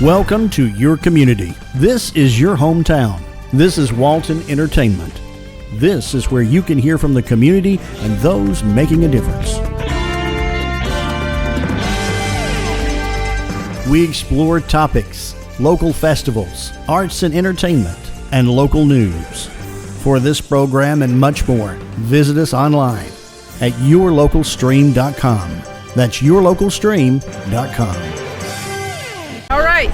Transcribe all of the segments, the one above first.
Welcome to your community. This is your hometown. This is Walton Entertainment. This is where you can hear from the community and those making a difference. We explore topics, local festivals, arts and entertainment, and local news. For this program and much more, visit us online at yourlocalstream.com. That's yourlocalstream.com. All right.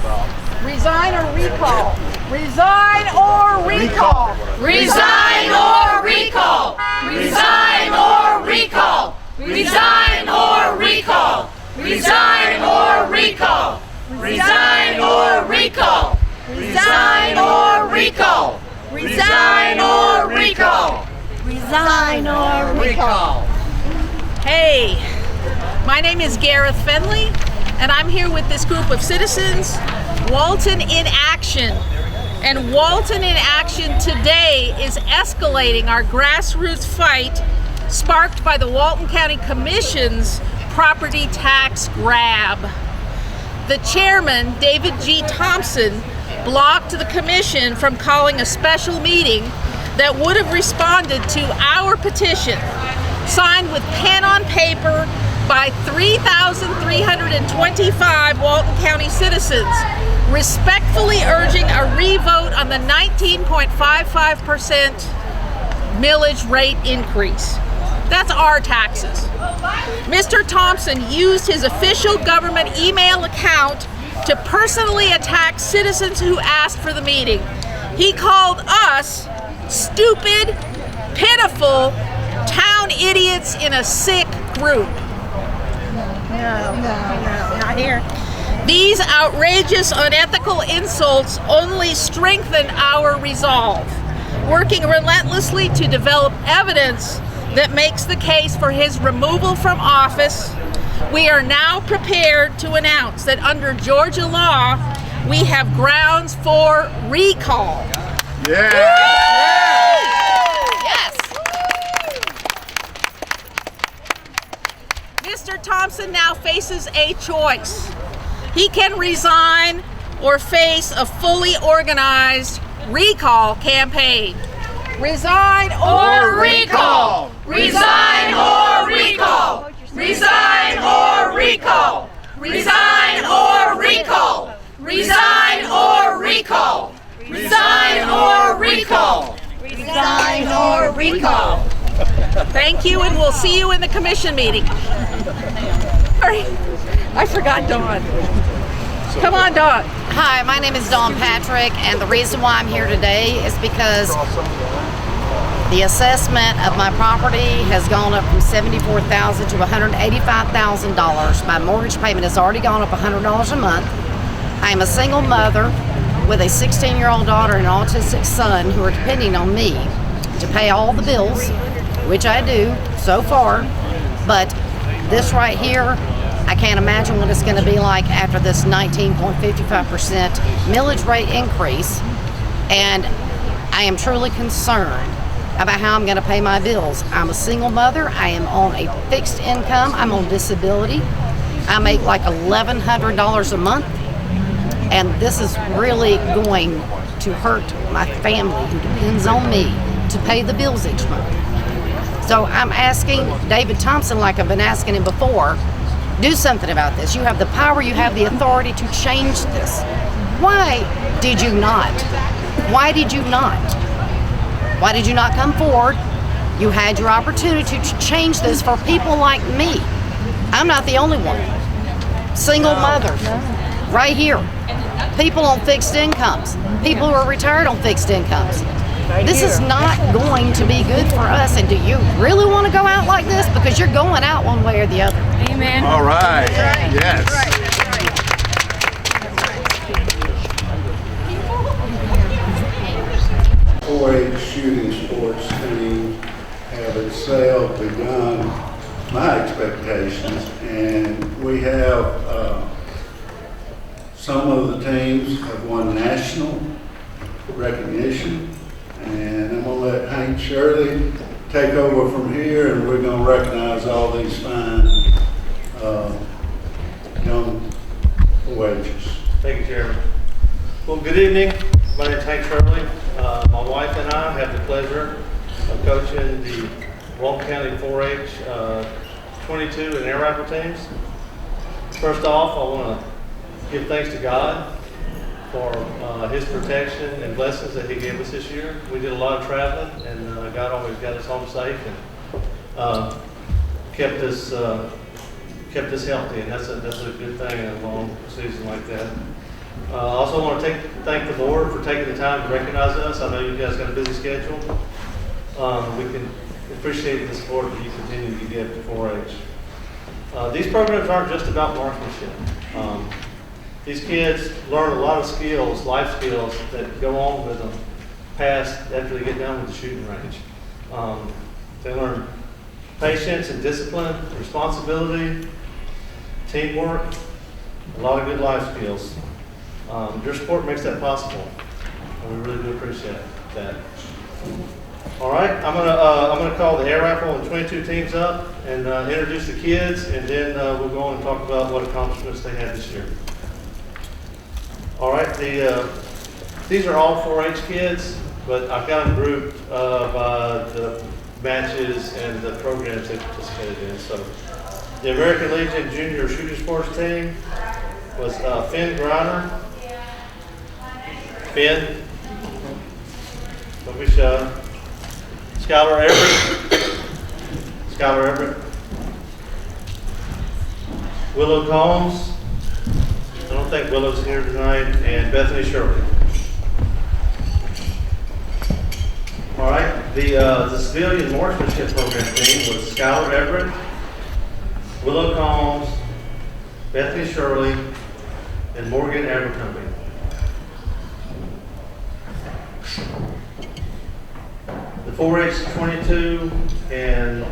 Resign or recall? Resign or recall? Resign or recall! Resign or recall! Resign or recall! Resign or recall! Resign or recall! Resign or recall! Resign or recall! Resign or recall! Hey, my name is Gareth Fenley, and I'm here with this group of citizens, Walton in Action. And Walton in Action today is escalating our grassroots fight sparked by the Walton County Commission's property tax grab. The chairman, David G. Thompson, blocked the commission from calling a special meeting that would have responded to our petition, signed with pen on paper by 3,325 Walton County citizens, respectfully urging a revote on the 19.55% millage rate increase. That's our taxes. Mr. Thompson used his official government email account to personally attack citizens who asked for the meeting. He called us stupid, pitiful, town idiots in a sick group. No, not here. These outrageous, unethical insults only strengthen our resolve, working relentlessly to develop evidence that makes the case for his removal from office. We are now prepared to announce that under Georgia law, we have grounds for recall. Yeah! Yes! Mr. Thompson now faces a choice. He can resign or face a fully organized recall campaign. Resign or recall! Resign or recall! Resign or recall! Resign or recall! Resign or recall! Resign or recall! Resign or recall! Thank you, and we'll see you in the commission meeting. Sorry, I forgot Dawn. Come on, Dawn. Hi, my name is Dawn Patrick, and the reason why I'm here today is because the assessment of my property has gone up from $74,000 to $185,000. My mortgage payment has already gone up $100 a month. I am a single mother with a 16-year-old daughter and an autistic son who are depending on me to pay all the bills, which I do so far, but this right here, I can't imagine what it's going to be like after this 19.55% millage rate increase, and I am truly concerned about how I'm going to pay my bills. I'm a single mother. I am on a fixed income. I'm on disability. I make like $1,100 a month, and this is really going to hurt my family who depends on me to pay the bills each month. So I'm asking David Thompson, like I've been asking him before, do something about this. You have the power, you have the authority to change this. Why did you not? Why did you not? Why did you not come forward? You had your opportunity to change this for people like me. I'm not the only one. Single mothers, right here. People on fixed incomes. People who are retired on fixed incomes. This is not going to be good for us. And do you really want to go out like this? Because you're going out one way or the other. Amen. All right. Yes. .4H shooting sports team have excelled beyond my expectations, and we have some of the teams have won national recognition, and I'm going to let Hank Shirley take over from here, and we're going to recognize all these fine young wages. Thank you, Chairman. Well, good evening. My name is Hank Shirley. My wife and I have the pleasure of coaching the Walton County 4-H 22 and air rifle teams. First off, I want to give thanks to God for His protection and blessings that He gave us this year. We did a lot of traveling, and God always got us home safe and kept us healthy, and that's a good thing in a long season like that. I also want to thank the board for taking the time to recognize us. I know you guys got a busy schedule. We can appreciate the support that you continue to give to 4-H. These programs aren't just about marksmanship. These kids learn a lot of skills, life skills, that go on with them past after they get done with the shooting range. They learn patience and discipline, responsibility, teamwork, a lot of good life skills. Your support makes that possible, and we really do appreciate that. All right, I'm gonna call the air rifle and 22 teams up and introduce the kids, and then we'll go on and talk about what accomplishments they had this year. All right, these are all 4-H kids, but I've got them grouped by the matches and the programs they participated in. So the American Legion Junior Shooting Sports team was Finn Griner. Finn, don't be shy. Skylar Everett. Willow Combs. I don't think Willow's here tonight. And Bethany Shirley. All right. The civilian marksmanship program team was Skylar Everett, Willow Combs, Bethany Shirley, and Morgan Abercrombie. The 4-H 22 and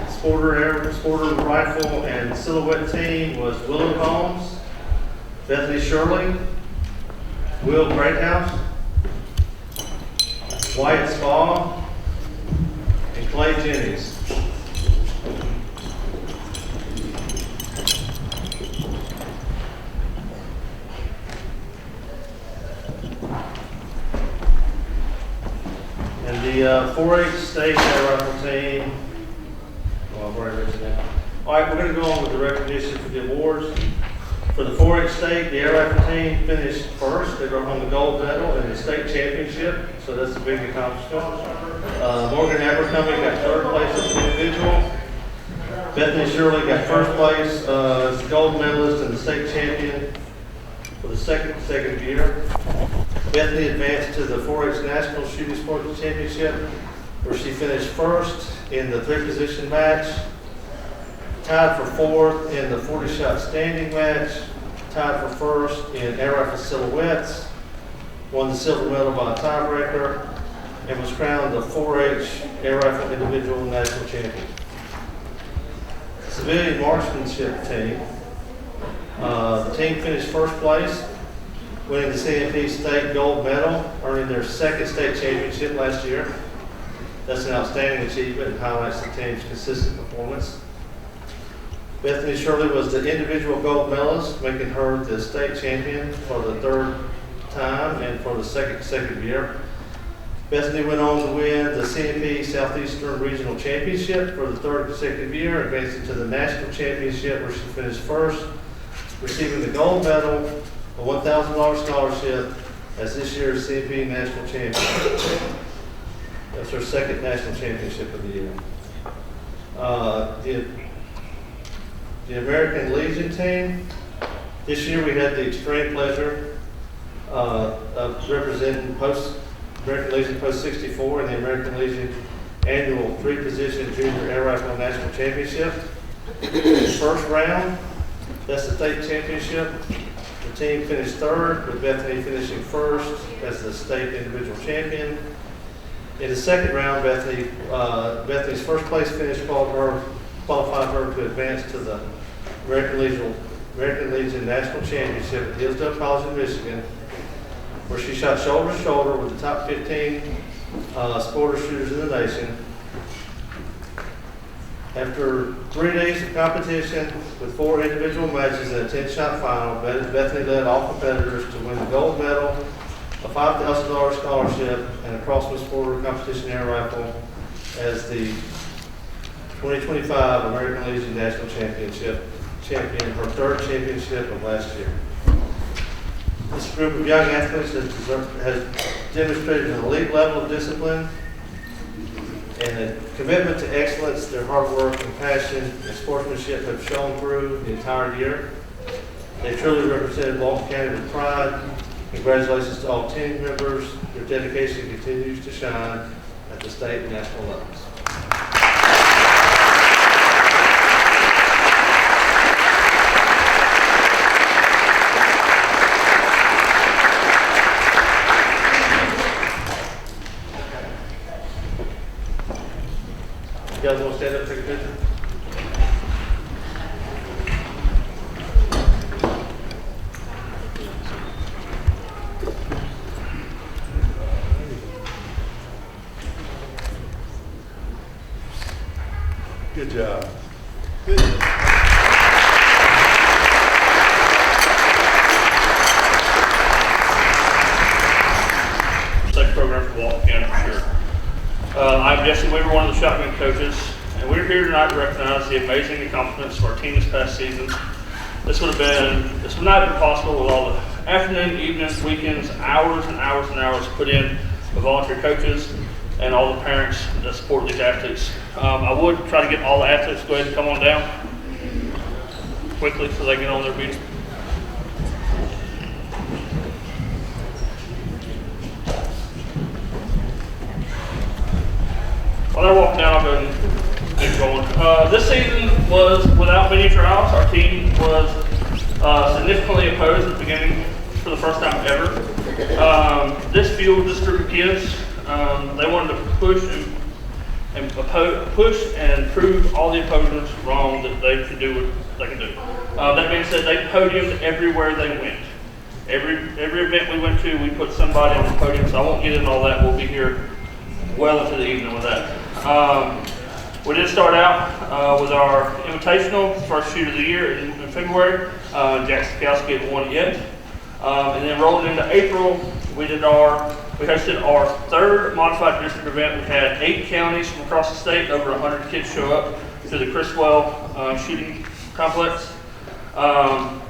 Sporter Rifle and Silhouette team was Willow Combs, Bethany Shirley, Will Greathouse, Wyatt Spa, and Clay Jennings. And the 4-H state air rifle team, well, I've already written that. All right, we're going to go on with the recognition for the awards. For the 4-H state, the air rifle team finished first. They brought home the gold medal in the state championship, so that's a big accomplishment. Morgan Abercrombie got third place as an individual. Bethany Shirley got first place as the gold medalist and the state champion for the second consecutive year. Bethany advanced to the 4-H National Shooting Sports Championship, where she finished first in the 3-position match, tied for fourth in the 40-shot standing match, tied for first in air rifle silhouettes, won the silver medal by a tiebreaker, and was crowned the 4-H air rifle individual national champion. The civilian marksmanship team, the team finished first place, winning the CMP state gold medal, earning their second state championship last year. That's an outstanding achievement and highlights the team's consistent performance. Bethany Shirley was the individual gold medalist, making her the state champion for the third time and for the second consecutive year. Bethany went on to win the CMP Southeastern Regional Championship for the third consecutive year, advancing to the national championship where she finished first, receiving the gold medal, a $1,000 scholarship as this year's CMP National Champion. That's her second national championship of the year. The American Legion team, this year we had the extreme pleasure of representing American Legion Post 64 in the American Legion annual 3-position junior air rifle national championship. First round, that's the state championship. The team finished third, with Bethany finishing first as the state individual champion. In the second round, Bethany's first place finish qualified her to advance to the American Legion National Championship at Hillsdale College in Michigan, where she shot shoulder to shoulder with the top 15 sporter shooters in the nation. After 3 days of competition with 4 individual matches and a 10-shot final, Bethany led all competitors to win the gold medal, a $5,000 scholarship, and a crosswind sporter competition air rifle as the 2025 American Legion National champion, her 3rd championship of last year. This group of young athletes has demonstrated an elite level of discipline and a commitment to excellence. Their hard work and passion and sportsmanship have shown through the entire year. They truly represented Walton County with pride. Congratulations to all team members. Their dedication continues to shine at the state and national levels. You guys want to stand up and take a picture? Good job. Good. Second program for Walton County for sure. I'm Jesse Weaver, one of the shotgun coaches, and we're here tonight to recognize the amazing accomplishments of our team this past season. This would not have been possible with all the afternoon, evenings, weekends, hours and hours and hours put in by volunteer coaches and all the parents that support these athletes. I would try to get all the athletes to go ahead and come on down quickly so they can get on their feet. While they're walking down, I'll go and get going. This season was without many trials. Our team was significantly opposed at the beginning for the first time ever. This fueled this group of kids. They wanted to push and prove all the opponents wrong that they could do what they could do. That being said, they podiumed everywhere they went. Every event we went to, we put somebody on the podium, so I won't get into all that. We'll be here well into the evening with that. We did start out with our invitational, first shoot of the year in February. Jack Sikowski hadn't won it yet. And then rolling into April, we hosted our 3rd modified district event. We had 8 counties from across the state, over 100 kids show up to the Criswell shooting complex,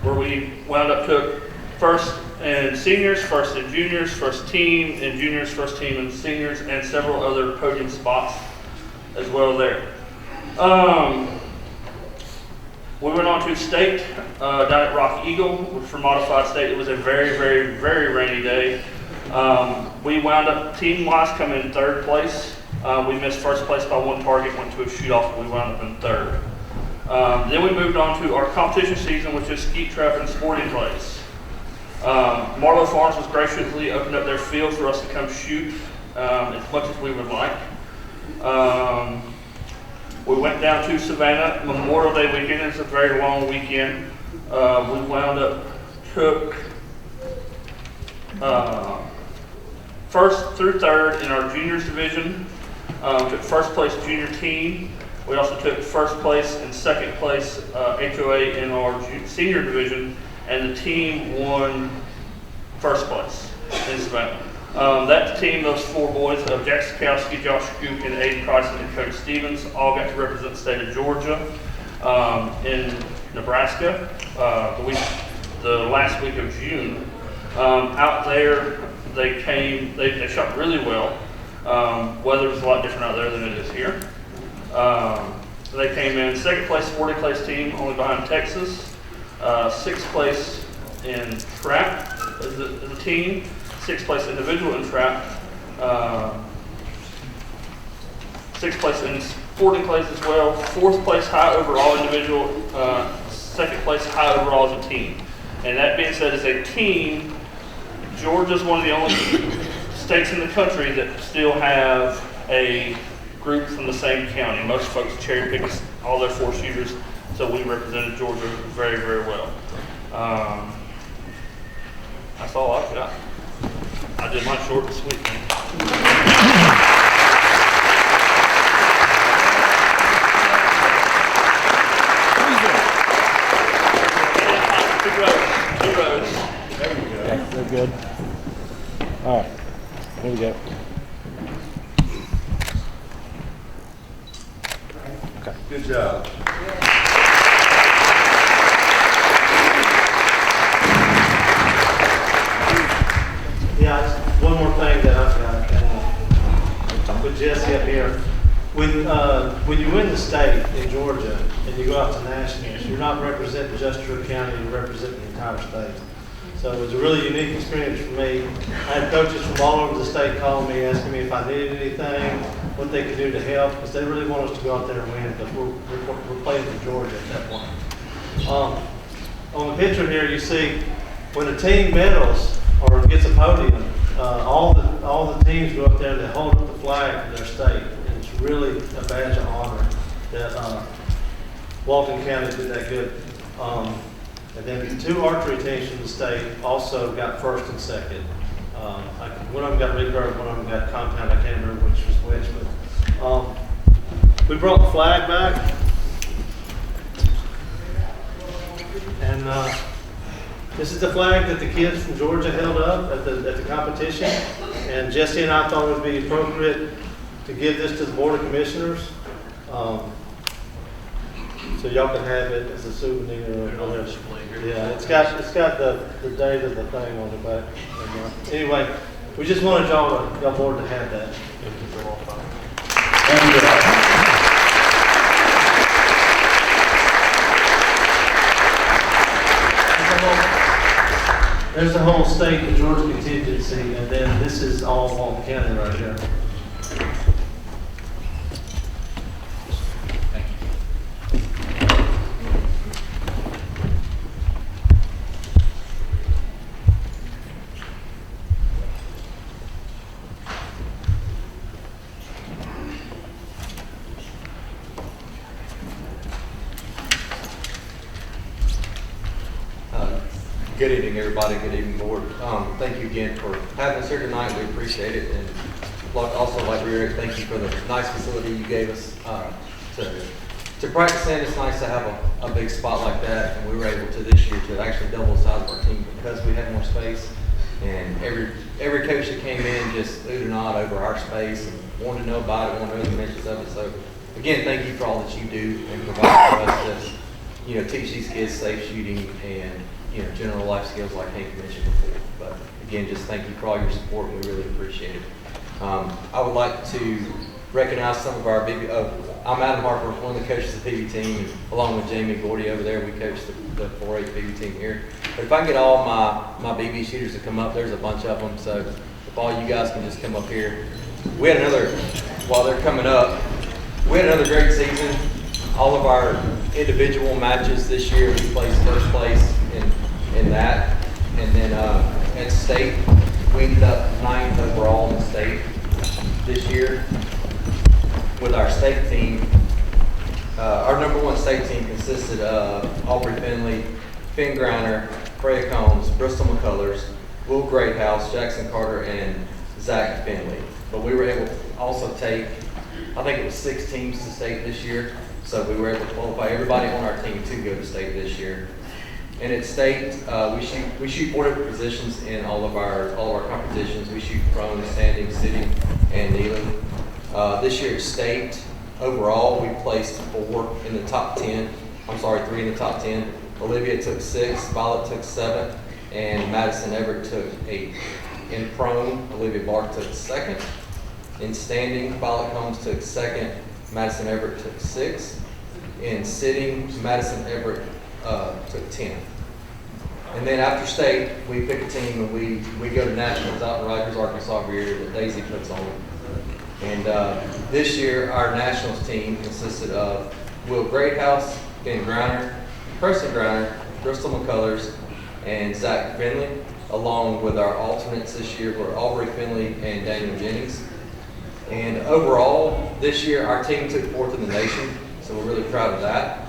where we wound up took first and seniors, first and juniors, first team and juniors, first team and seniors, and several other podium spots as well there. We went on to state down at Rock Eagle, which for modified state, it was a very, very, very rainy day. We wound up team-wise coming in 3rd place. We missed 1st place by 1 target, went to a shoot-off, and we wound up in 3rd. Then we moved on to our competition season, which is skeet trap and sporting clays. Marlowe Farms was graciously opened up their field for us to come shoot as much as we would like. We went down to Savannah. Memorial Day weekend is a very long weekend. We wound up took 1st through 3rd in our juniors division. Took 1st place junior team. We also took 1st place and 2nd place HOA in our senior division, and the team won 1st place in Savannah. That team, those 4 boys of Jack Sikowski, Josh Gook, and Aiden Price and Coach Stevens all got to represent the state of Georgia in Nebraska the last week of June. Out there, they shot really well. Weather was a lot different out there than it is here. They came in 2nd place sporting clays team, only behind Texas. 6th place in trap as a team. 6th place individual in trap. 6th place in sporting clays as well. 4th place high overall individual. 2nd place high overall as a team. And that being said, as a team, Georgia's one of the only states in the country that still have a group from the same county. Most folks cherry pick all their 4 shooters, so we represented Georgia very, very well. That's all I've got. I did mine short and sweet, man. Two rows. Okay, they're good. All right, here we go. Good job. Yeah, just one more thing that I've got, with Jesse up here. When you win the state in Georgia and you go out to nationals, you're not representing just your county, you're representing the entire state. So it was a really unique experience for me. I had coaches from all over the state calling me, asking me if I needed anything, what they could do to help, because they really want us to go out there and win, because we're playing for Georgia at that point. On the picture here, you see when a team medals or gets a podium, all the teams go up there and they hold up the flag for their state. And it's really a badge of honor that Walton County did that good. And then 2 archery teams from the state also got first and second. One of them got recurve, one of them got compound. I can't remember which was which, but we brought the flag back. And this is the flag that the kids from Georgia held up at the competition. And Jesse and I thought it would be appropriate to give this to the Board of Commissioners. So y'all can have it as a souvenir or whatever. Yeah, it's got the date of the thing on the back. And, anyway, we just wanted y'all board to have that. There's the whole state of Georgia contingency, and then this is all Walton County right here. Good evening, everybody. Good evening, board. Thank you again for having us here tonight. We appreciate it. And also like to reiterate, thank you for the nice facility you gave us to practice in. It's nice to have a big spot like that. And we were able to this year to actually double the size of our team because we had more space. And every coach that came in just oohed and awed over our space and wanted to know about it, wanted to know the dimensions of it. So again, thank you for all that you do and provide for us to teach these kids safe shooting and general life skills like Hank mentioned before. But again, just thank you for all your support. We really appreciate it. I would like to recognize some of our BB. I'm Adam Harper, one of the coaches of the PB team, and along with Jamie Gordy over there, we coach the 4-H PB team here. But if I can get all my BB shooters to come up, there's a bunch of them. So if all you guys can just come up here. We had while they're coming up, we had another great season. All of our individual matches this year, we placed first place in that. And then at state, we ended up 9th overall in the state this year with our state team. Our number 1 state team consisted of Aubrey Finley, Finn Griner, Freya Combs, Bristol McCullers, Will Greathouse, Jackson Carter, and Zach Finley. But we were able to also take, I think it was 6 teams to state this year. So we were able to qualify everybody on our team to go to state this year. And at state, we shoot 4 different positions in all of our competitions. We shoot prone, standing, sitting, and kneeling. This year at state, overall, we placed 4 in the top 10. I'm sorry, 3 in the top 10. Olivia took 6, Violet took 7, and Madison Everett took 8. In prone, Olivia Bark took 2nd. In standing, Violet Combs took 2nd. Madison Everett took 6. In sitting, Madison Everett took 10. And then after state, we pick a team and we go to nationals out in Rikers, Arkansas every year that Daisy puts on. And this year, our nationals team consisted of Will Greathouse, Finn Griner, Preston Griner, Bristol McCullers, and Zach Finley, along with our alternates this year were Aubrey Finley and Daniel Jennings. And overall, this year, our team took 4th in the nation, so we're really proud of that.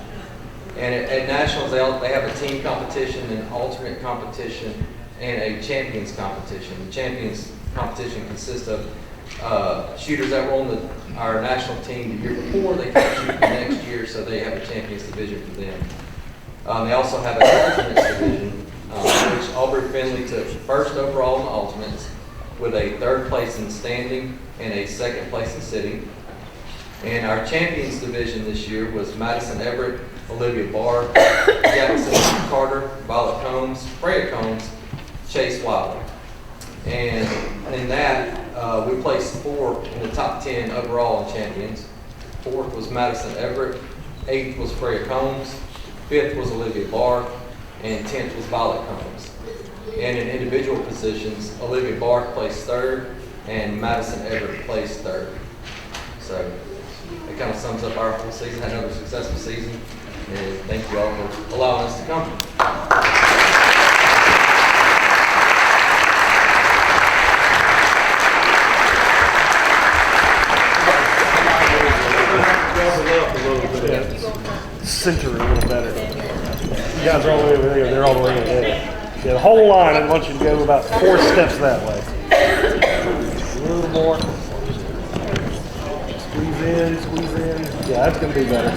And at nationals, they have a team competition, an alternate competition, and a champions competition. The champions competition consists of shooters that were on our national team the year before. They can't shoot the next year, so they have a champions division for them. They also have an alternates division, which Aubrey Finley took first overall in the alternates with a 3rd place in standing and a 2nd place in sitting. And our champions division this year was Madison Everett, Olivia Barr, Jackson Carter, Violet Combs, Freya Combs, Chase Wilder. And in that, we placed 4th in the top 10 overall in champions. 4th was Madison Everett, 8th was Freya Combs, 5th was Olivia Barr, and 10th was Violet Combs. And in individual positions, Olivia Barr placed 3rd, and Madison Everett placed 3rd. So that kind of sums up our whole season. Had another successful season, and thank you all for allowing us to come. Center a little better. You guys are all the way over there. They're all the way over there. Yeah, the whole line, I want you to go about 4 steps that way. A little more. Squeeze in, squeeze in. Yeah, that's going to be better.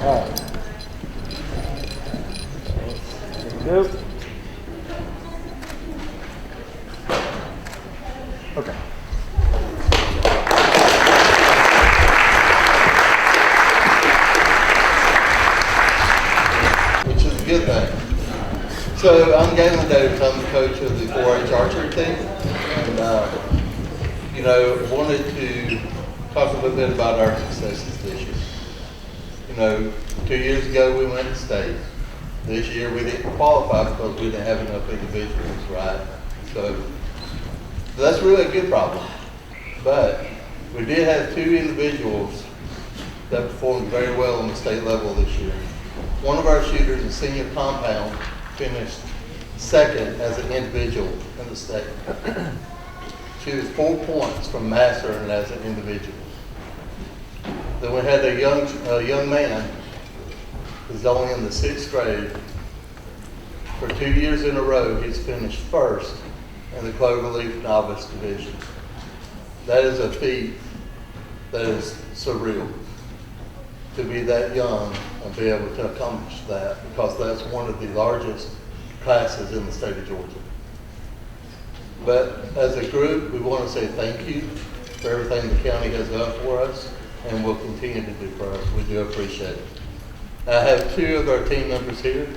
All right. There we go. Okay. Good thing. So I'm Galen Davis. I'm the coach of the 4-H archery team, and wanted to talk a little bit about our successes this year. 2 years ago we went to state. This year we didn't qualify because we didn't have enough individuals, right? So that's really a good problem. But we did have 2 individuals that performed very well on the state level this year. One of our shooters in senior compound finished 2nd as an individual in the state. She was 4 points from mastering as an individual. Then we had a young man who's only in the 6th grade. For 2 years in a row, he's finished 1st in the Cloverleaf Novice Division. That is a feat that is surreal, to be that young and be able to accomplish that, because that's one of the largest classes in the state of Georgia. But as a group, we want to say thank you for everything the county has done for us and will continue to do for us. We do appreciate it. I have 2 of our team members here,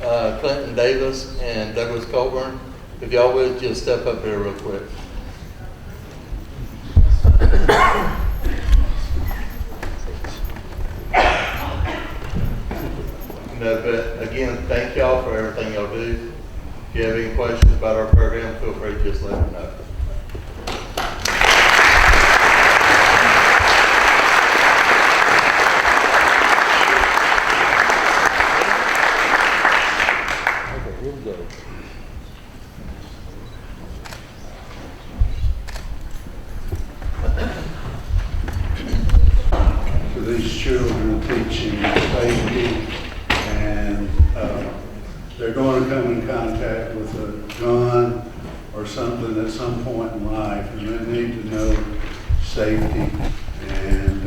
Clinton Davis and Douglas Colburn. If y'all would just step up here real quick. But again, thank y'all for everything y'all do. If you have any questions about our program, feel free to just let me know. Okay, here we go. For these children, teaching safety, and they're going to come in contact with a gun or something at some point in life, and they need to know safety. And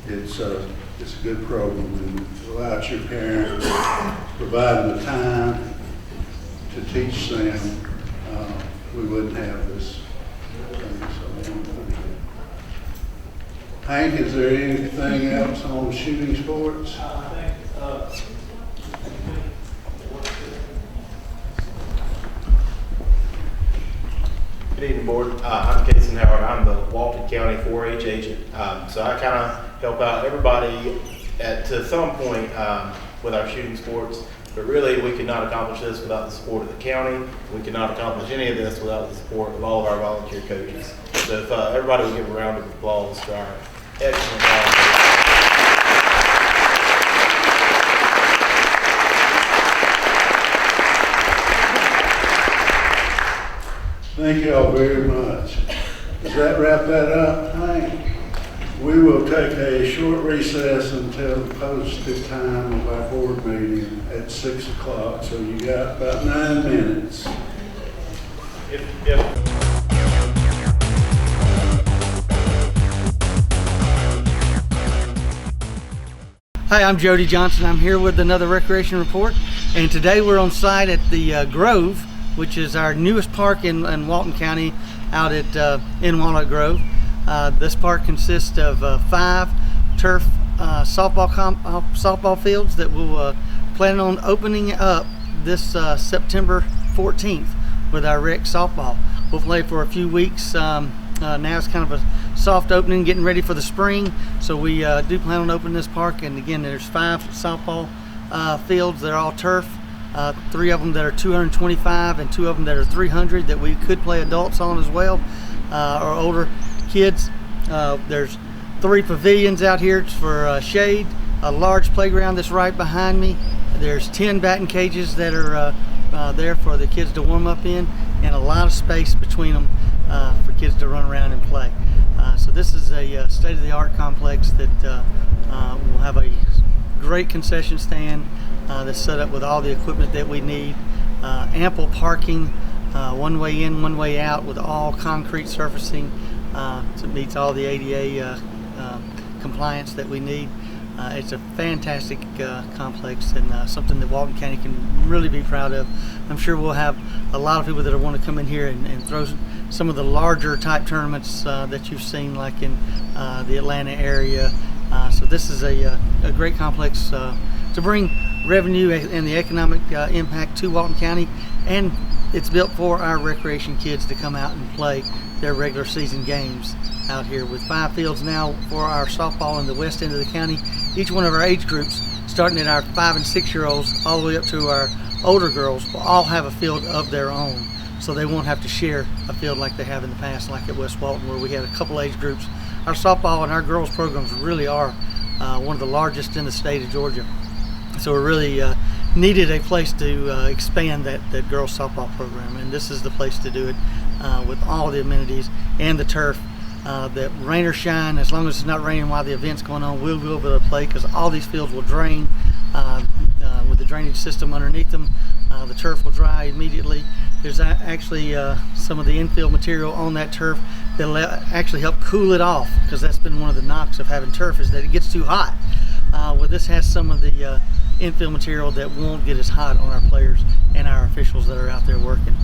it's a good program, and without your parents providing the time to teach them, we wouldn't have this thing. So, Hank, is there anything else on shooting sports? Good evening, Board. I'm Kason Howard. I'm the Walton County 4-H agent. So I kind of help out everybody to some point with our shooting sports. But really, we could not accomplish this without the support of the county. We could not accomplish any of this without the support of all of our volunteer coaches. So if everybody would give a round of applause to our excellent volunteers. Thank you all very much. Does that wrap that up, Hank? We will take a short recess until the posted time of our board meeting at 6 o'clock. So you got about 9 minutes. Hi, I'm Jody Johnson. I'm here with another recreation report, and today we're on site at the Grove, which is our newest park in Walton County, out at in Walnut Grove. This park consists of 5 turf softball fields that we'll plan on opening up this September 14th with our rec softball. We'll play for a few weeks. Now it's kind of a soft opening, getting ready for the spring. So we do plan on opening this park. And again, there's 5 softball fields. They're all turf. 3 of them that are 225 and 2 of them that are 300 that we could play adults on as well, or older kids. There's 3 pavilions out here for shade, a large playground that's right behind me. There's 10 batting cages that are there for the kids to warm up in, and a lot of space between them for kids to run around and play. So this is a state-of-the-art complex that will have a great concession stand that's set up with all the equipment that we need, ample parking, one way in, one way out, with all concrete surfacing, so it meets all the ADA compliance that we need. It's a fantastic complex, and something that Walton County can really be proud of. I'm sure we'll have a lot of people that want to come in here and throw some of the larger type tournaments that you've seen, like in the Atlanta area. So this is a great complex to bring revenue and the economic impact to Walton County, and it's built for our recreation kids to come out and play their regular season games out here, with 5 fields now for our softball in the west end of the county. Each one of our age groups, starting at our 5 and 6 year olds all the way up to our older girls, will all have a field of their own, so they won't have to share a field like they have in the past, like at West Walton, where we had a couple age groups. Our softball and our girls programs really are one of the largest in the state of Georgia, so we really needed a place to expand that girls softball program, and this is the place to do it, with all the amenities and the turf. That rain or shine, as long as it's not raining while the event's going on, we'll be able to play, because all these fields will drain with the drainage system underneath them. The turf will dry immediately. There's actually some of the infield material on that turf that'll actually help cool it off, because that's been one of the knocks of having turf, is that it gets too hot. Well, this has some of the infield material that won't get as hot on our players and our officials that are out there working.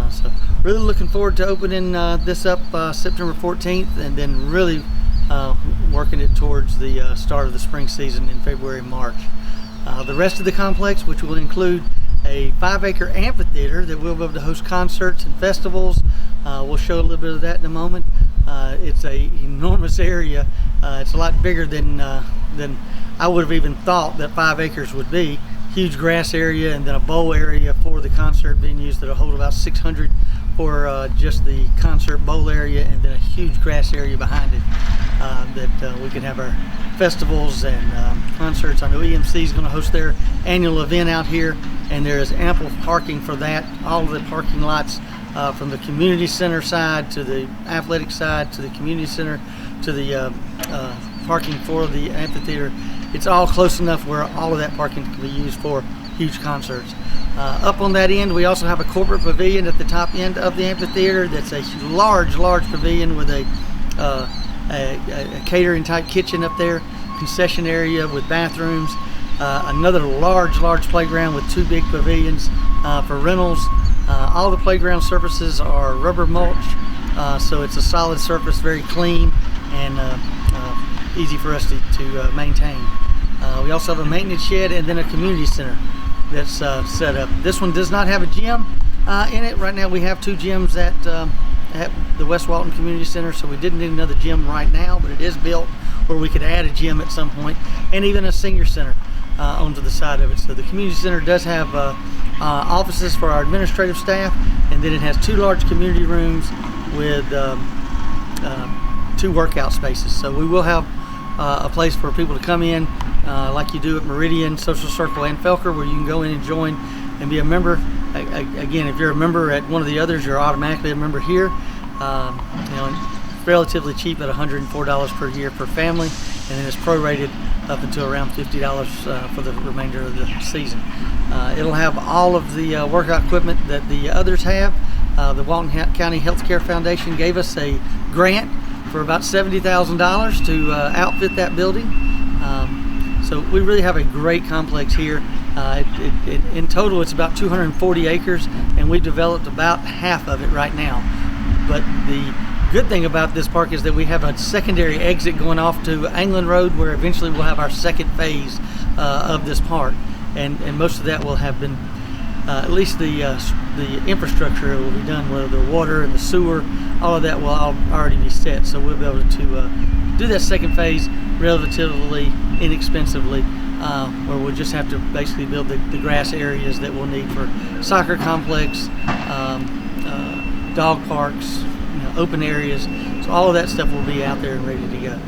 So really looking forward to opening this up September 14th, and then really working it towards the start of the spring season in February and March. The rest of the complex, which will include a 5-acre amphitheater that we'll be able to host concerts and festivals. We'll show a little bit of that in a moment. It's a enormous area. It's a lot bigger than I would have even thought that 5 acres would be. Huge grass area, and then a bowl area for the concert venues that'll hold about 600 for just the concert bowl area, and then a huge grass area behind it that we can have our festivals and concerts. I know EMC is going to host their annual event out here, and there is ample parking for that. All of the parking lots from the community center side to the athletic side to the community center to the parking for the amphitheater. It's all close enough where all of that parking can be used for huge concerts. Up on that end, we also have a corporate pavilion at the top end of the amphitheater. That's a large pavilion with a catering type kitchen up there, concession area with bathrooms, another large playground with 2 big pavilions for rentals. All the playground surfaces are rubber mulch, so it's a solid surface, very clean and easy for us to maintain. We also have a maintenance shed and then a community center that's set up. This one does not have a gym in it. Right now we have 2 gyms at the West Walton Community Center, so we didn't need another gym right now, but it is built where we could add a gym at some point, and even a senior center onto the side of it. So the community center does have offices for our administrative staff, and then it has 2 large community rooms with 2 workout spaces. So we will have a place for people to come in like you do at Meridian, Social Circle, and Felker, where you can go in and join and be a member. Again, if you're a member at one of the others, you're automatically a member here. Relatively cheap at $104 per year per family, and then it's prorated up until around $50 for the remainder of the season. It'll have all of the workout equipment that the others have. The Walton County Healthcare Foundation gave us a grant for about $70,000 to outfit that building. So we really have a great complex here. In total, it's about 240 acres, and we've developed about half of it right now. But the good thing about this park is that we have a secondary exit going off to England Road, where eventually we'll have our second phase of this park, and most of that will have been at least the infrastructure will be done, whether the water and the sewer, all of that will already be set. So we'll be able to do that second phase relatively inexpensively, where we'll just have to basically build the grass areas that we'll need for soccer complex, dog parks, open areas. So all of that stuff will be out there and ready to go.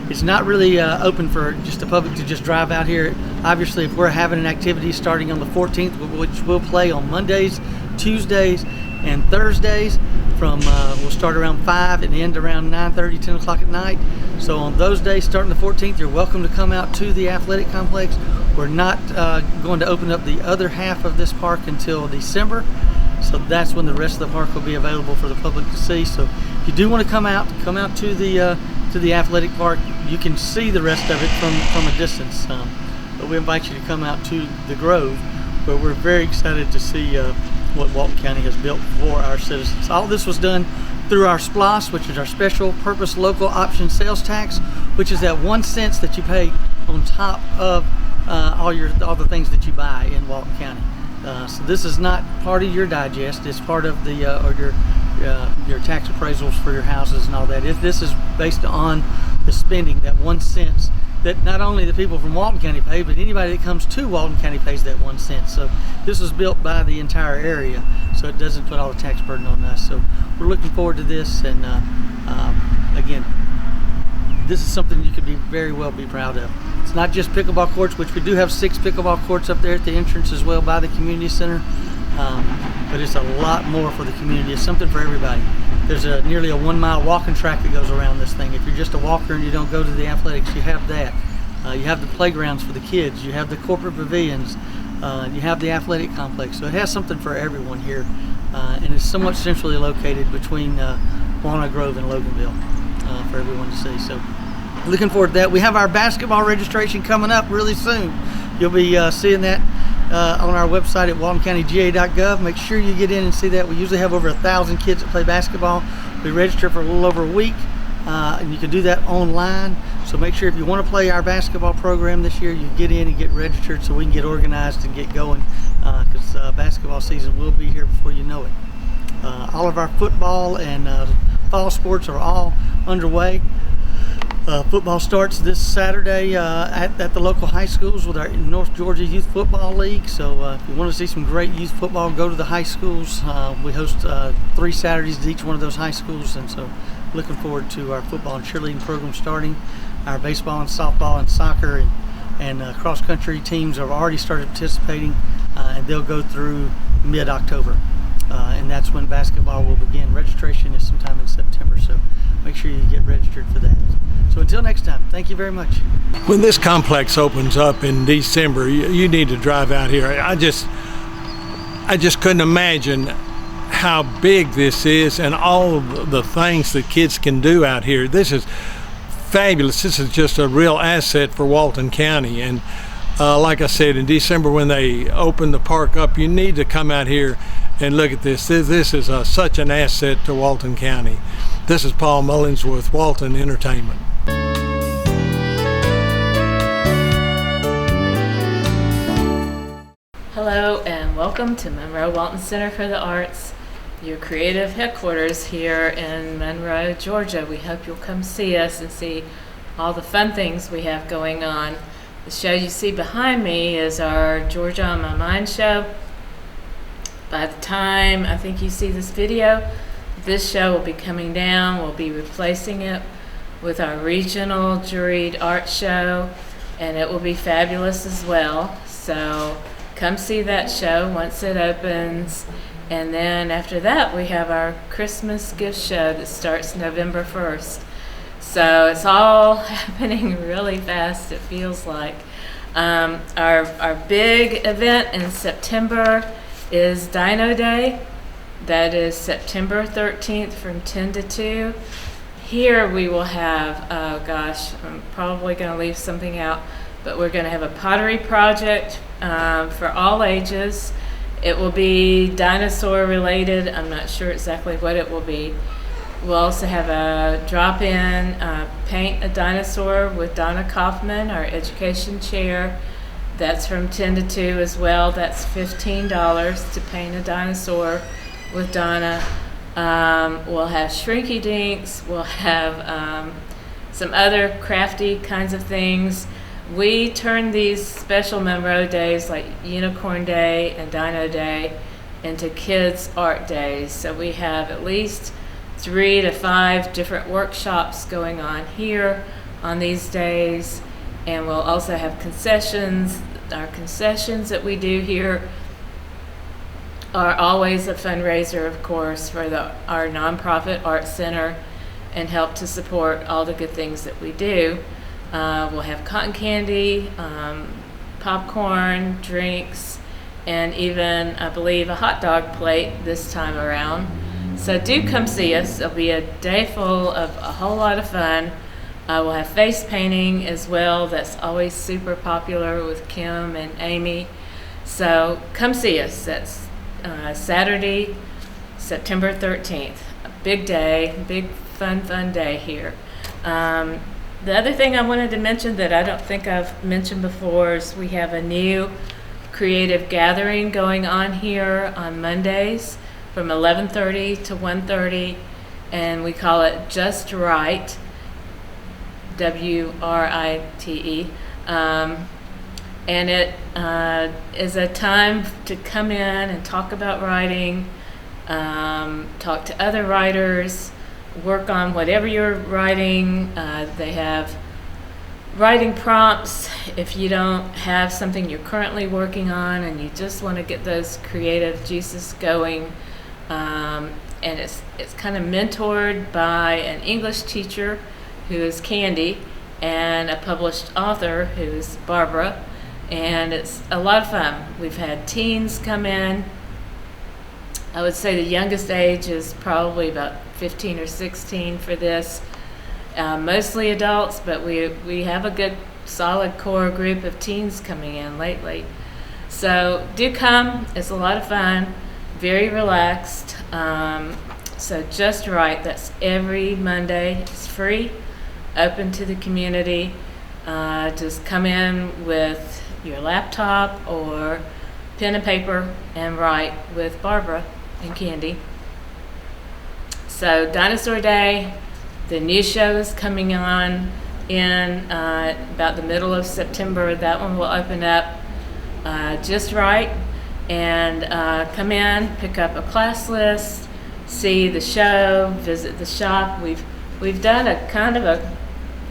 It's not really open for just the public to just drive out here. Obviously, if we're having an activity starting on the 14th, which we'll play on Mondays, Tuesdays, and Thursdays, we'll start around 5 and end around 9:30, 10 o'clock at night. So on those days, starting the 14th, you're welcome to come out to the athletic complex. We're not going to open up the other half of this park until December. So that's when the rest of the park will be available for the public to see. So if you do want to come out to the athletic park. You can see the rest of it from a distance. But we invite you to come out to the Grove, where we're very excited to see what Walton County has built for our citizens. All this was done through our SPLOS, which is our Special Purpose Local Option Sales Tax, which is that 1 cent that you pay on top of all the things that you buy in Walton County. So this is not part of your digest. It's part of your tax appraisals for your houses and all that. This is based on the spending, that 1 cent that not only the people from Walton County pay, but anybody that comes to Walton County pays that 1 cent. So this was built by the entire area, so it doesn't put all the tax burden on us. So we're looking forward to this, and again, this is something you could very well be proud of. It's not just pickleball courts, which we do have 6 pickleball courts up there at the entrance as well by the community center. But it's a lot more for the community. It's something for everybody. There's nearly a 1 mile walking track that goes around this thing. If you're just a walker and you don't go to the athletics, you have that. You have the playgrounds for the kids. You have the corporate pavilions. You have the athletic complex. So it has something for everyone here. And it's somewhat centrally located between Walnut Grove and Loganville for everyone to see. So looking forward to that. We have our basketball registration coming up really soon. You'll be seeing that on our website at waltoncountyga.gov. Make sure you get in and see that. We usually have over 1,000 kids that play basketball. We register for a little over a week, and you can do that online. So make sure if you want to play our basketball program this year, you get in and get registered so we can get organized and get going, because basketball season will be here before you know it. All of our football and fall sports are all underway. Football starts this Saturday at the local high schools with our North Georgia Youth Football League. So if you want to see some great youth football, go to the high schools. We host 3 Saturdays at each one of those high schools, and so looking forward to our football and cheerleading program starting. Our baseball and softball and soccer and cross-country teams have already started participating, and they'll go through mid-October. And that's when basketball will begin. Registration is sometime in September, so make sure you get registered for that. So until next time, thank you very much. When this complex opens up in December, you need to drive out here. I just couldn't imagine how big this is and all the things that kids can do out here. This is fabulous. This is just a real asset for Walton County. And like I said, in December when they open the park up, you need to come out here and look at this. This is such an asset to Walton County. This is Paul Mullins with Walton Entertainment. Hello and welcome to Monroe Walton Center for the Arts, your creative headquarters here in Monroe, Georgia. We hope you'll come see us and see all the fun things we have going on. The show you see behind me is our Georgia on My Mind show. By the time I think you see this video, this show will be coming down. We'll be replacing it with our regional juried art show, and it will be fabulous as well. So come see that show once it opens. And then after that, we have our Christmas gift show that starts November 1st. So it's all happening really fast, it feels like. Our big event in September is Dino Day. That is September 13th from 10 to 2. Here we will have, oh gosh, I'm probably going to leave something out, but we're going to have a pottery project for all ages. It will be dinosaur related. I'm not sure exactly what it will be. We'll also have a drop-in paint a dinosaur with Donna Kaufman, our education chair. That's from 10 to 2 as well. That's $15 to paint a dinosaur with Donna. We'll have shrinky dinks. We'll have some other crafty kinds of things. We turn these special Monroe days like Unicorn Day and Dino Day into kids' art days. So we have at least 3 to 5 different workshops going on here on these days. And we'll also have concessions. Our concessions that we do here are always a fundraiser, of course, for our nonprofit art center and help to support all the good things that we do. We'll have cotton candy, popcorn, drinks, and even, I believe, a hot dog plate this time around. So do come see us. It'll be a day full of a whole lot of fun. We'll have face painting as well. That's always super popular with Kim and Amy. So come see us. That's Saturday, September 13th. A big day, big fun day here. The other thing I wanted to mention that I don't think I've mentioned before is we have a new creative gathering going on here on Mondays from 11:30 to 1:30, and we call it Just Right, WRITE. And it is a time to come in and talk about writing, talk to other writers, work on whatever you're writing. They have writing prompts if you don't have something you're currently working on and you just want to get those creative juices going. And it's kind of mentored by an English teacher who is Candy and a published author who is Barbara. And it's a lot of fun. We've had teens come in. I would say the youngest age is probably about 15 or 16 for this. Mostly adults, but we have a good solid core group of teens coming in lately. So do come. It's a lot of fun, very relaxed. So Just Right, that's every Monday. It's free, open to the community. Just come in with your laptop or pen and paper and write with Barbara and Candy. So Dinosaur Day, the new show is coming on in about the middle of September. That one will open up just right, and come in, pick up a class list, see the show, visit the shop. We've done a kind of a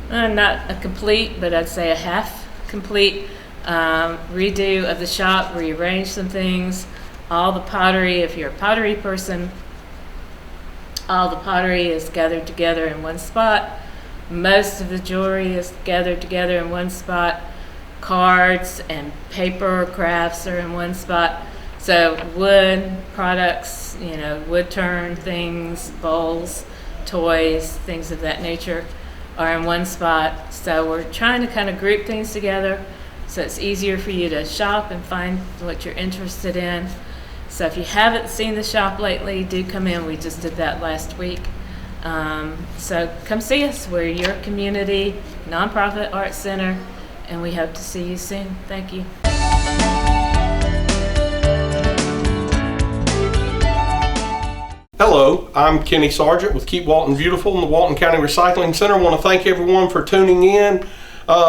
not a complete, but I'd say a half complete redo of the shop, rearrange some things. All the pottery, if you're a pottery person, all the pottery is gathered together in one spot. Most of the jewelry is gathered together in one spot. Cards and paper crafts are in one spot. So wood products, wood turn things, bowls, toys, things of that nature are in one spot. So we're trying to kind of group things together so it's easier for you to shop and find what you're interested in. So if you haven't seen the shop lately, do come in. We just did that last week. So come see us. We're your community nonprofit art center, and we hope to see you soon. Thank you. Hello, I'm Kenny Sargent with Keep Walton Beautiful in the Walton County Recycling Center. I want to thank everyone for tuning in.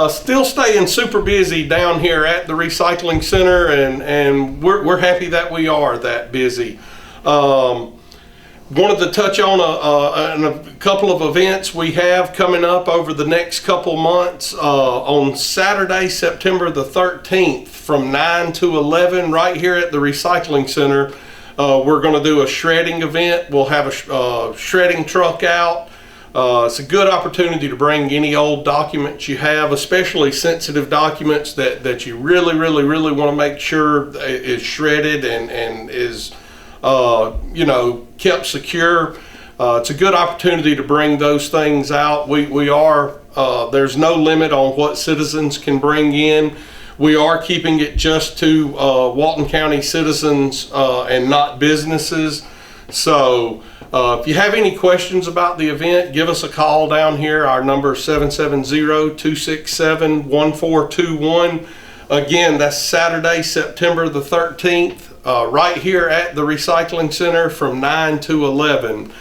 Still staying super busy down here at the recycling center, and we're happy that we are that busy. Wanted to touch on a couple of events we have coming up over the next couple months. On Saturday, September the 13th from 9 to 11 right here at the recycling center. We're going to do a shredding event. We'll have a shredding truck out. It's a good opportunity to bring any old documents you have, especially sensitive documents that you really want to make sure is shredded and is kept secure. It's a good opportunity to bring those things out. We are There's no limit on what citizens can bring in. We are keeping it just to Walton County citizens and not businesses. So if you have any questions about the event, give us a call down here. Our number is 770-267-1421. Again, that's Saturday, September the 13th, right here at the Recycling Center from 9 to 11.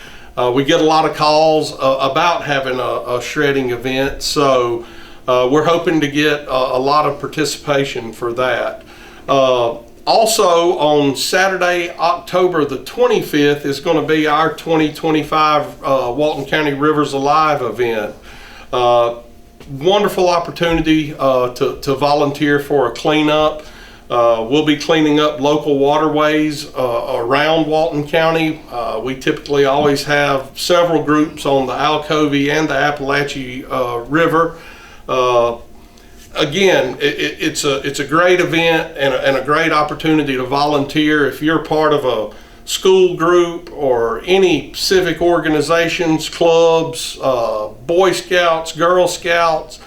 We get a lot of calls about having a shredding event, so we're hoping to get a lot of participation for that. Also, on Saturday, October the 25th, is going to be our 2025 Walton County Rivers Alive event. Wonderful opportunity to volunteer for a cleanup. We'll be cleaning up local waterways around Walton County. We typically always have several groups on the Alcovey and the Appalachie River. Again, it's a great event and a great opportunity to volunteer. If you're part of a school group or any civic organizations, clubs, Boy Scouts, Girl Scouts,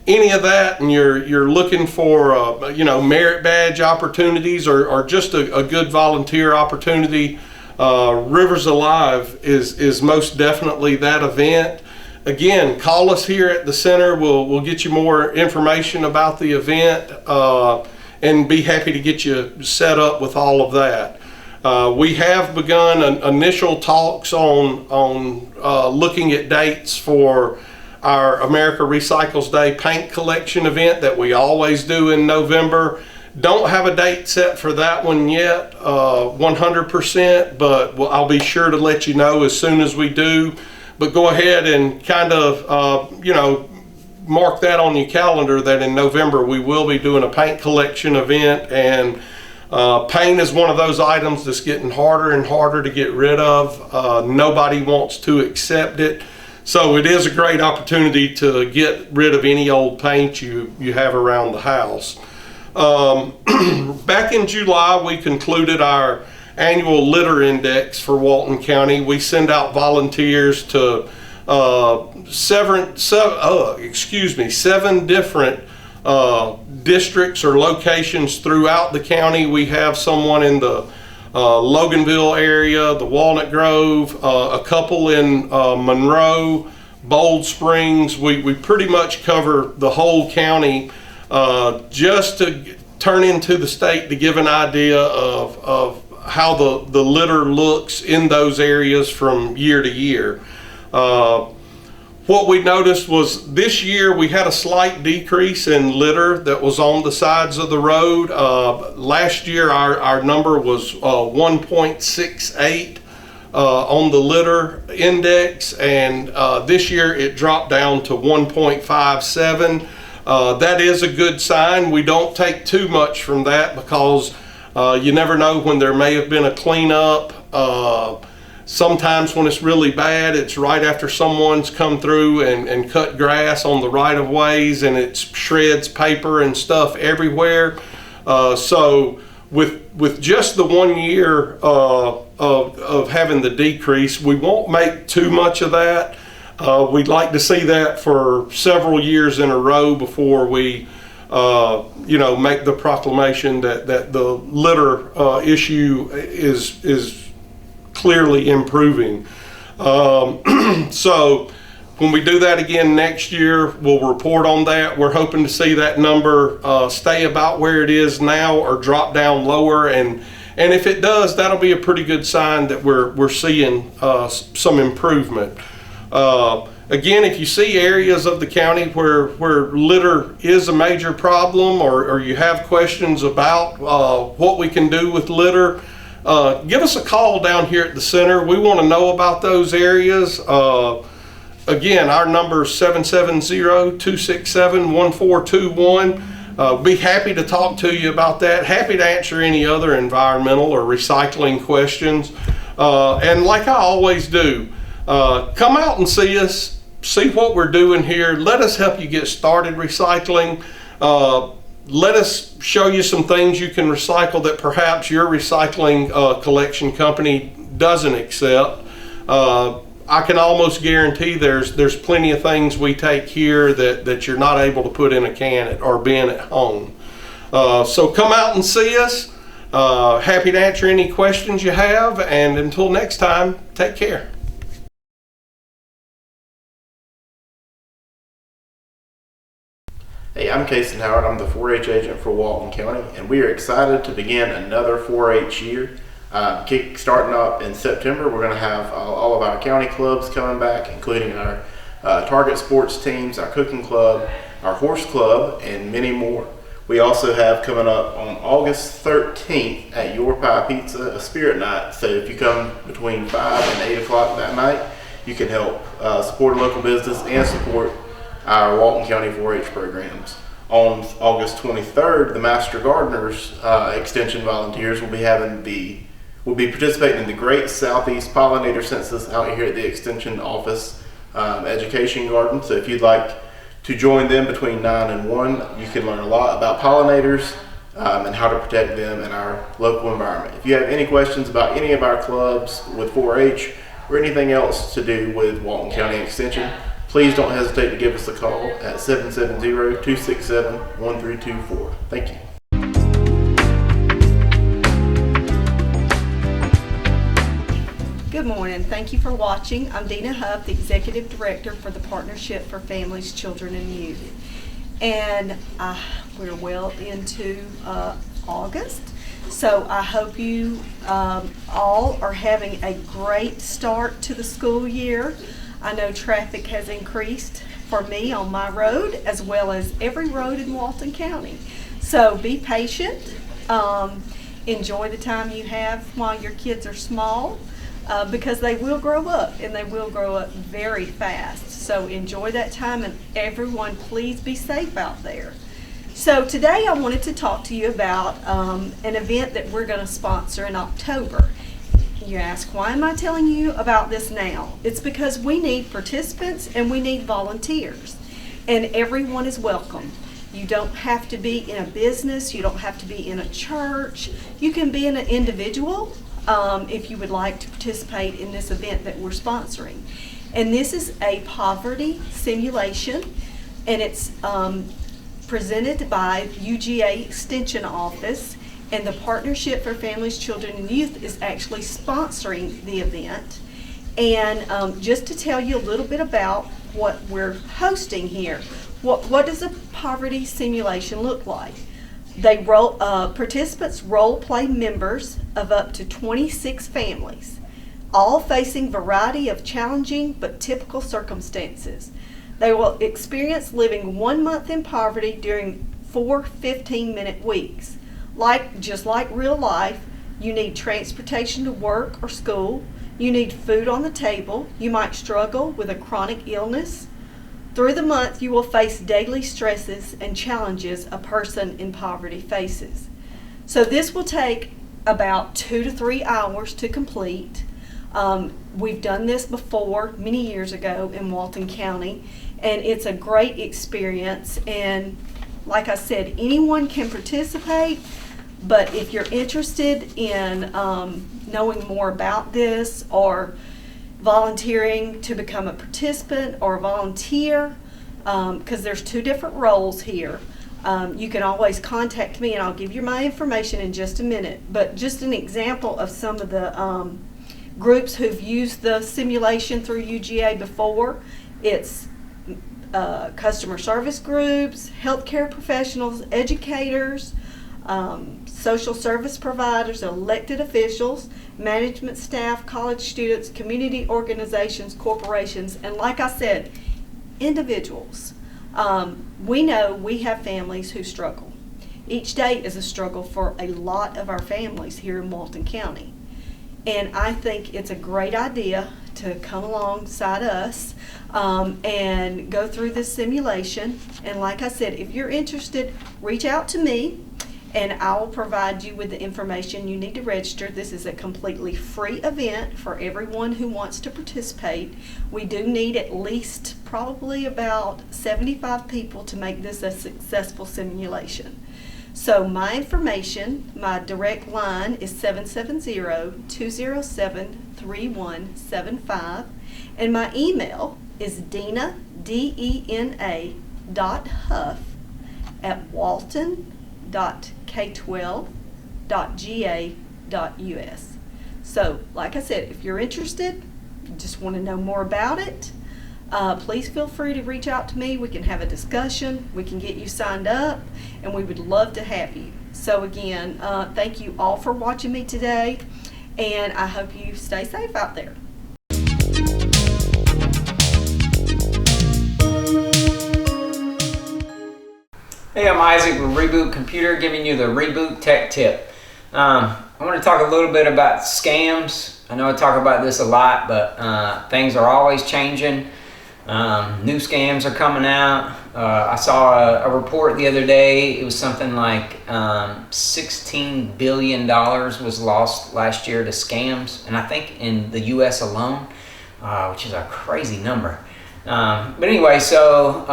any of that, and you're looking for merit badge opportunities or just a good volunteer opportunity, Rivers Alive is most definitely that event. Again, call us here at the center. We'll get you more information about the event and be happy to get you set up with all of that. We have begun initial talks on looking at dates for our America Recycles Day paint collection event that we always do in November. Don't have a date set for that one yet, 100%, but I'll be sure to let you know as soon as we do. But go ahead and kind of, mark that on your calendar that in November we will be doing a paint collection event. And paint is one of those items that's getting harder and harder to get rid of. Nobody wants to accept it. So it is a great opportunity to get rid of any old paint you have around the house. Back in July, we concluded our annual litter index for Walton County. We send out volunteers to 7 different districts or locations throughout the county. We have someone in the Loganville area, the Walnut Grove, a couple in Monroe, Bold Springs. We pretty much cover the whole county just to turn into the state to give an idea of how the litter looks in those areas from year to year. What we noticed was this year we had a slight decrease in litter that was on the sides of the road. Last year our number was 1.68 on the litter index, and this year it dropped down to 1.57. That is a good sign. We don't take too much from that because you never know when there may have been a cleanup. Sometimes when it's really bad, it's right after someone's come through and cut grass on the right-of-ways, and it shreds paper and stuff everywhere. So with just the 1 year of having the decrease, we won't make too much of that. We'd like to see that for several years in a row before we make the proclamation that the litter issue is clearly improving. So when we do that again next year, we'll report on that. We're hoping to see that number stay about where it is now or drop down lower, and if it does, that'll be a pretty good sign that we're seeing some improvement. Again, if you see areas of the county where litter is a major problem, or you have questions about what we can do with litter, give us a call down here at the center. We want to know about those areas. Again, our number is 770-267-1421. Be happy to talk to you about that. Happy to answer any other environmental or recycling questions. And like I always do, come out and see us, see what we're doing here. Let us help you get started recycling. Let us show you some things you can recycle that perhaps your recycling collection company doesn't accept. I can almost guarantee there's plenty of things we take here that you're not able to put in a can or bin at home. So come out and see us. Happy to answer any questions you have, and until next time, take care. Hey, I'm Casey Howard. I'm the 4-H agent for Walton County, and we are excited to begin another 4-H year. Starting up in September, we're going to have all of our county clubs coming back, including our Target sports teams, our cooking club, our horse club, and many more. We also have coming up on August 13th at Your Pie Pizza, a spirit night. So if you come between 5 and 8 o'clock that night, you can help support a local business and support our Walton County 4-H programs. On August 23rd, the Master Gardeners Extension volunteers will be participating in the Great Southeast Pollinator Census out here at the Extension Office Education Garden. So if you'd like to join them between 9 and 1, you can learn a lot about pollinators and how to protect them in our local environment. If you have any questions about any of our clubs with 4-H or anything else to do with Walton County Extension, please don't hesitate to give us a call at 770-267-1324. Thank you. Good morning. Thank you for watching. I'm Dina Huff, the Executive Director for the Partnership for Families, Children, and Youth. And we're well into August, so I hope you all are having a great start to the school year. I know traffic has increased for me on my road as well as every road in Walton County. So be patient. Enjoy the time you have while your kids are small because they will grow up, and they will grow up very fast. So enjoy that time, and everyone please be safe out there. So today I wanted to talk to you about an event that we're going to sponsor in October. You ask, why am I telling you about this now? It's because we need participants and we need volunteers, and everyone is welcome. You don't have to be in a business, you don't have to be in a church. You can be an individual if you would like to participate in this event that we're sponsoring. And this is a poverty simulation, and it's presented by UGA Extension Office. And the Partnership for Families, Children, and Youth is actually sponsoring the event. And just to tell you a little bit about what we're hosting here, what does a poverty simulation look like? Participants role play members of up to 26 families, all facing a variety of challenging but typical circumstances. They will experience living 1 month in poverty during 4 15-minute weeks. Just like real life, you need transportation to work or school, you need food on the table, you might struggle with a chronic illness. Through the month, you will face daily stresses and challenges a person in poverty faces. So this will take about 2 to 3 hours to complete. We've done this before many years ago in Walton County, and it's a great experience. And like I said, anyone can participate, but if you're interested in knowing more about this or volunteering to become a participant or a volunteer, because there's 2 different roles here, you can always contact me, and I'll give you my information in just a minute. But just an example of some of the groups who've used the simulation through UGA before, it's customer service groups, healthcare professionals, educators, social service providers, elected officials, management staff, college students, community organizations, corporations, and like I said, individuals. We know we have families who struggle. Each day is a struggle for a lot of our families here in Walton County. And I think it's a great idea to come alongside us and go through this simulation. And like I said, if you're interested, reach out to me and I will provide you with the information you need to register. This is a completely free event for everyone who wants to participate. We do need at least probably about 75 people to make this a successful simulation. So my information, my direct line is 770-207-3175, and my email is Dena, D-E-N-A, .huff@walton.k12.ga.us. So, like I said, if you're interested, you just want to know more about it, please feel free to reach out to me. We can have a discussion. We can get you signed up, and we would love to have you. So again, thank you all for watching me today, and I hope you stay safe out there. Hey, I'm Isaac with Reboot Computer, giving you the Reboot Tech Tip. I want to talk a little bit about scams. I know I talk about this a lot, but things are always changing. New scams are coming out. I saw a report the other day. It was something like $16 billion was lost last year to scams, and I think in the US alone, which is a crazy number. But anyway, so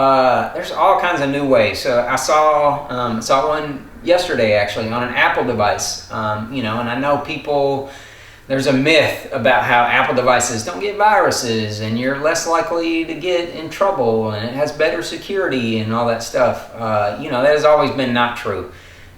there's all kinds of new ways. So I saw one yesterday actually on an Apple device. And I know people, there's a myth about how Apple devices don't get viruses and you're less likely to get in trouble and it has better security and all that stuff. That has always been not true.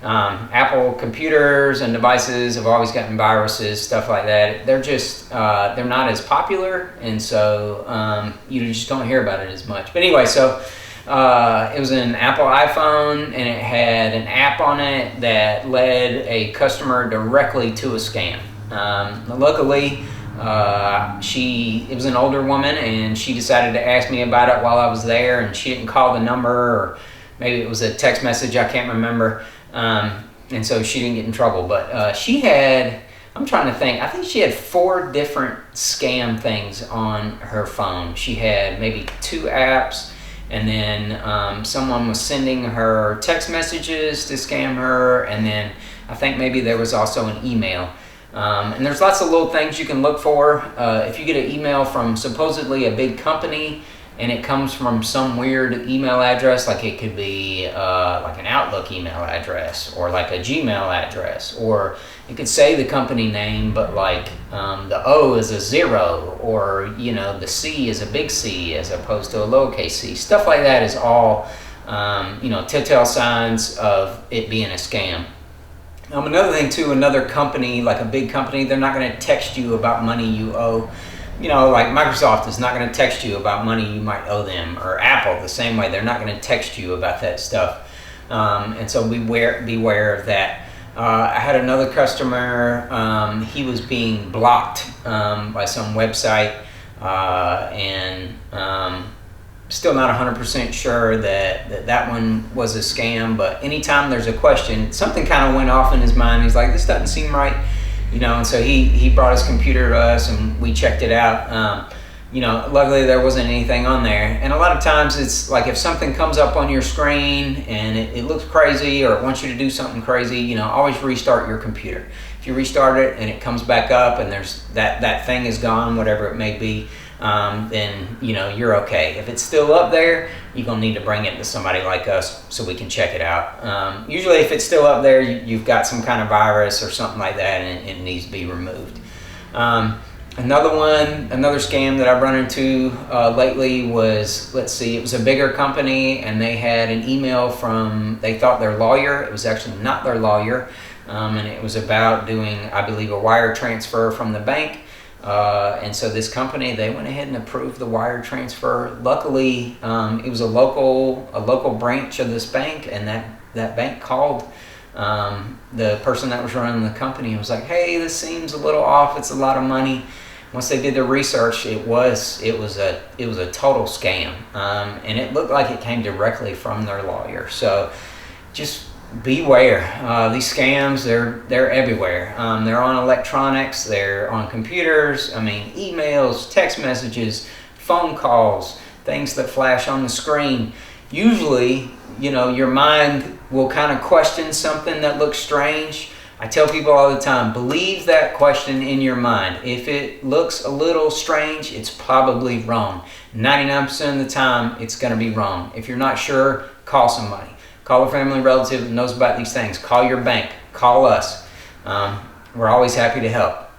Apple computers and devices have always gotten viruses, stuff like that. They're just, they're not as popular, and so you just don't hear about it as much. But anyway, so it was an Apple iPhone, and it had an app on it that led a customer directly to a scam. Luckily, it was an older woman, and she decided to ask me about it while I was there, and she didn't call the number, or maybe it was a text message, I can't remember. And so she didn't get in trouble, but she had, I'm trying to think, I think she had 4 different scam things on her phone. She had maybe 2 apps, and then someone was sending her text messages to scam her, and then I think maybe there was also an email. And there's lots of little things you can look for. If you get an email from supposedly a big company, and it comes from some weird email address, like it could be like an Outlook email address, or like a Gmail address, or it could say the company name, but like the O is a 0, or the C is a big C as opposed to a lowercase c. Stuff like that is all telltale signs of it being a scam. Another thing too, another company, like a big company, they're not going to text you about money you owe. Like Microsoft is not going to text you about money you might owe them, or Apple the same way. They're not going to text you about that stuff. And so beware of that. I had another customer, he was being blocked by some website, and still not 100% sure that one was a scam, but anytime there's a question, something kind of went off in his mind. He's like, this doesn't seem right. And so he brought his computer to us and we checked it out. Luckily there wasn't anything on there. And a lot of times it's like if something comes up on your screen and it looks crazy, or it wants you to do something crazy, always restart your computer. If you restart it and it comes back up and there's that thing is gone, whatever it may be, then you're okay. If it's still up there, you're gonna need to bring it to somebody like us so we can check it out. Usually if it's still up there, you've got some kind of virus or something like that, and it needs to be removed. Another scam that I've run into lately was, it was a bigger company, and they had an email they thought their lawyer. It was actually not their lawyer, and it was about doing, I believe, a wire transfer from the bank. And so this company, they went ahead and approved the wire transfer. Luckily, it was a local branch of this bank, and that bank called the person that was running the company and was like, hey, this seems a little off, it's a lot of money. Once they did the research, it was a total scam, and it looked like it came directly from their lawyer. So just beware. These scams, they're everywhere. They're on electronics, they're on computers, emails, text messages, phone calls, things that flash on the screen. Usually, your mind will kind of question something that looks strange. I tell people all the time, believe that question in your mind. If it looks a little strange, it's probably wrong. 99% of the time, it's going to be wrong. If you're not sure, call somebody. Call a family relative that knows about these things. Call your bank. Call us. We're always happy to help.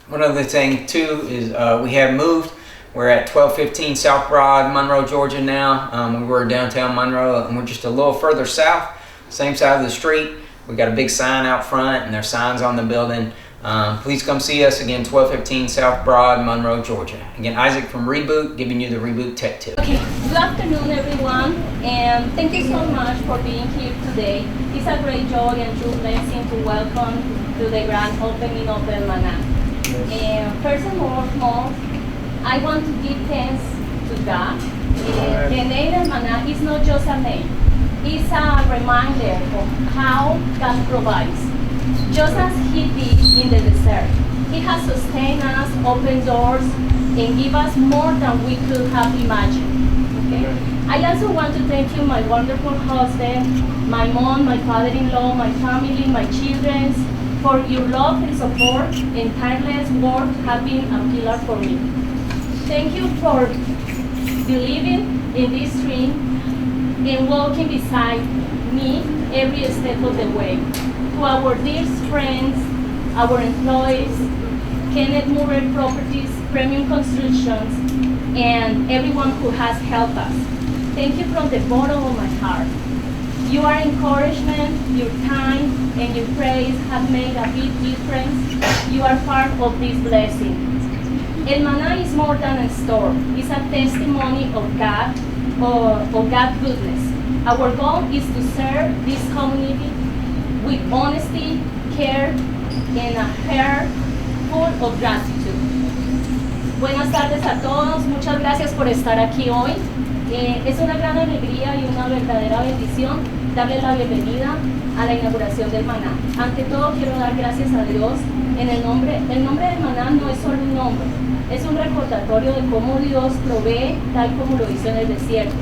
One other thing too is we have moved. We're at 1215 South Broad, Monroe, Georgia now. We were downtown Monroe, and we're just a little further south, same side of the street. We got a big sign out front, and there's signs on the building. Please come see us again, 1215 South Broad, Monroe, Georgia. Again, Isaac from Reboot, giving you the Reboot Tech Tip. Okay, good afternoon everyone, and thank you so much for being here today. It's a great joy and true blessing to welcome to the grand opening of El Maná. And first and foremost, I want to give thanks to God. The name El Maná is not just a name, it's a reminder of how God provides. Just as He did in the desert, He has sustained us, opened doors, and give us more than we could have imagined. Okay? I also want to thank you, my wonderful husband, my mom, my father-in-law, my family, my children, for your love and support and tireless work have been a pillar for me. Thank you for believing in this dream and walking beside me every step of the way. To our dear friends, our employees, Kenneth Murray Properties, Premium Constructions, and everyone who has helped us. Thank you from the bottom of my heart. Your encouragement, your time, and your praise have made a big difference. You are part of this blessing. El Maná is more than a store. It's a testimony of God, of God's goodness. Our goal is to serve this community with honesty, care, and a heart full of gratitude. Buenas tardes a todos, muchas gracias por estar aquí hoy. Es una gran alegría y una verdadera bendición darle la bienvenida a la inauguración del Maná. Ante todo quiero dar gracias a Dios en el nombre del Maná no es solo un nombre, es un recordatorio de cómo Dios provee tal como lo hizo en el desierto.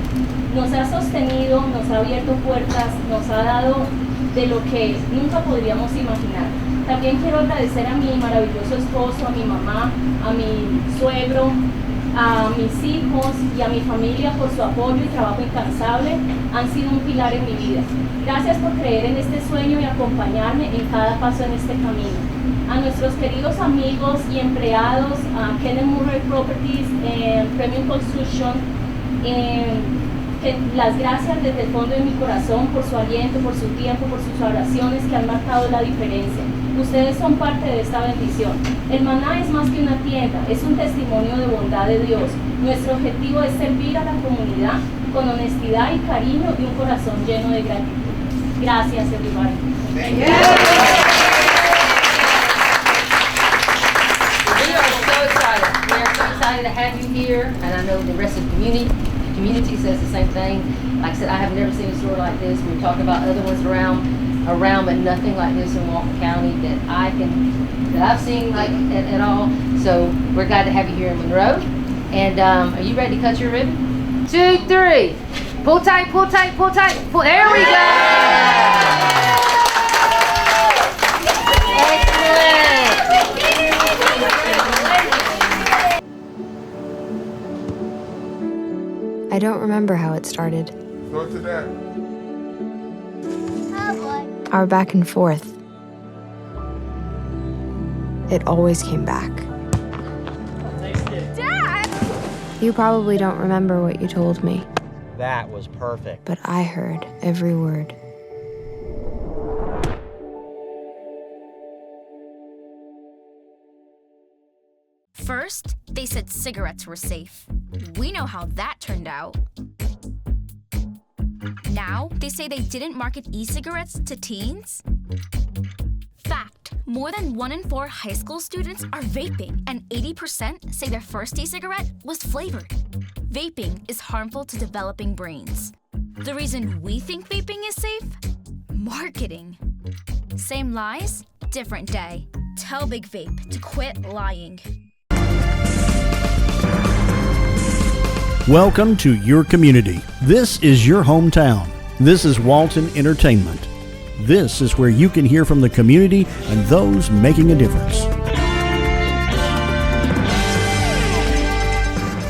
Nos ha sostenido, nos ha abierto puertas, nos ha dado de lo que nunca podríamos imaginar. También quiero agradecer a mi maravilloso esposo, a mi mamá, a mi suegro, a mis hijos y a mi familia por su apoyo y trabajo incansable. Han sido un pilar en mi vida. Gracias por creer en este sueño y acompañarme en cada paso en este camino. A nuestros queridos amigos y empleados, a Kenneth Murray Properties, Premium Construction, las gracias desde el fondo de mi corazón por su aliento, por su tiempo, por sus oraciones que han marcado la diferencia. Ustedes son parte de esta bendición. El Maná es más que una tienda, es un testimonio de bondad de Dios. Nuestro objetivo es servir a la comunidad con honestidad y cariño y un corazón lleno de gratitud. Gracias, everybody. We are so excited. We are so excited to have you here, and I know the rest of the community says the same thing. Like I said, I have never seen a store like this. We talk about other ones around, but nothing like this in Walton County that I've seen like at all. So we're glad to have you here in Monroe. And are you ready to cut your ribbon? 2, 3. Pull tight, pull tight, pull tight. Pull. There we go. I don't remember how it started. Go to that. Our back and forth. It always came back. Dad! You probably don't remember what you told me, That was perfect. but I heard every word. First, they said cigarettes were safe. We know how that turned out. Now, they say they didn't market e-cigarettes to teens? Fact, more than 1 in 4 high school students are vaping, and 80% say their first e-cigarette was flavored. Vaping is harmful to developing brains. The reason we think vaping is safe? Marketing. Same lies, different day. Tell Big Vape to quit lying. Welcome to your community. This is your hometown. This is Walton Entertainment. This is where you can hear from the community and those making a difference.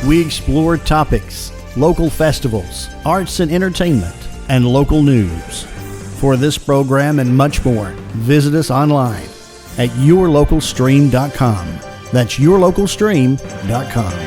We explore topics, local festivals, arts and entertainment, and local news. For this program and much more, visit us online at yourlocalstream.com. That's yourlocalstream.com.